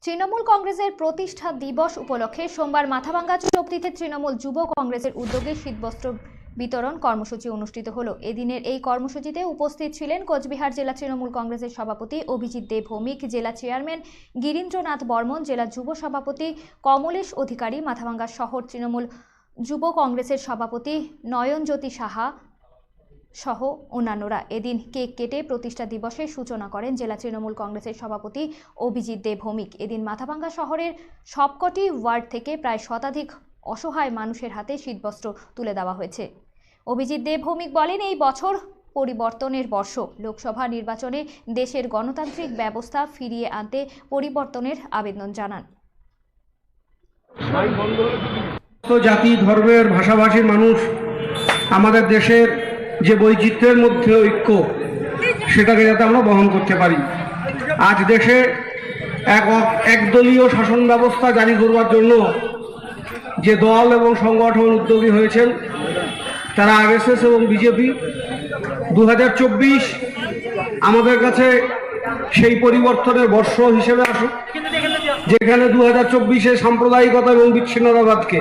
তৃণমূল কংগ্রেসের প্রতিষ্ঠা দিবস উপলক্ষে সোমবার মাথাভাঙ্গা চৌপতিতে তৃণমূল যুব কংগ্রেসের উদ্যোগে শীতবস্ত্র বিতরণ কর্মসূচি অনুষ্ঠিত হলো। এদিনের এই কর্মসূচিতে উপস্থিত ছিলেন কোচবিহার জেলা তৃণমূল কংগ্রেসের সভাপতি অভিজিৎ দে ভৌমিক, জেলা চেয়ারম্যান গিরীন্দ্রনাথ বর্মন, জেলা যুব সভাপতি কমলেশ অধিকারী, মাথাভাঙ্গা শহর তৃণমূল যুব কংগ্রেসের সভাপতি নয়নজ্যোতি সাহা সহ অন্যান্যরা। এদিন কেক কেটে প্রতিষ্ঠা দিবসের সূচনা করেন জেলা তৃণমূল কংগ্রেসের সভাপতি অভিজিৎ দে ভৌমিক। এদিন মাথাভাঙ্গা শহরের সবকটি ওয়ার্ড থেকে প্রায় শতাধিক অসহায় মানুষের হাতে শীতবস্ত্র তুলে দেওয়া হয়েছে। অভিজিৎ দে ভৌমিক বলেন, এই বছর পরিবর্তনের বর্ষ। লোকসভা নির্বাচনে দেশের গণতান্ত্রিক ব্যবস্থা ফিরিয়ে আনতে পরিবর্তনের আবেদন জানান। জাতি, ধর্মের, ভাষাভাষীর মানুষ আমাদের দেশের যে বৈচিত্র্যের মধ্যে ঐক্য, সেটাকে যাতে আমরা বহন করতে পারি। আজ দেশে একদলীয় শাসন ব্যবস্থা জারি করবার জন্য যে দল এবং সংগঠন উদ্যোগী হয়েছেন তারা আরএসএস এবং বিজেপি। 2024 আমাদের কাছে সেই পরিবর্তনের বর্ষ হিসেবে আসুক, যেখানে 2024-এ সাম্প্রদায়িকতা এবং বিচ্ছিন্নতাবাদকে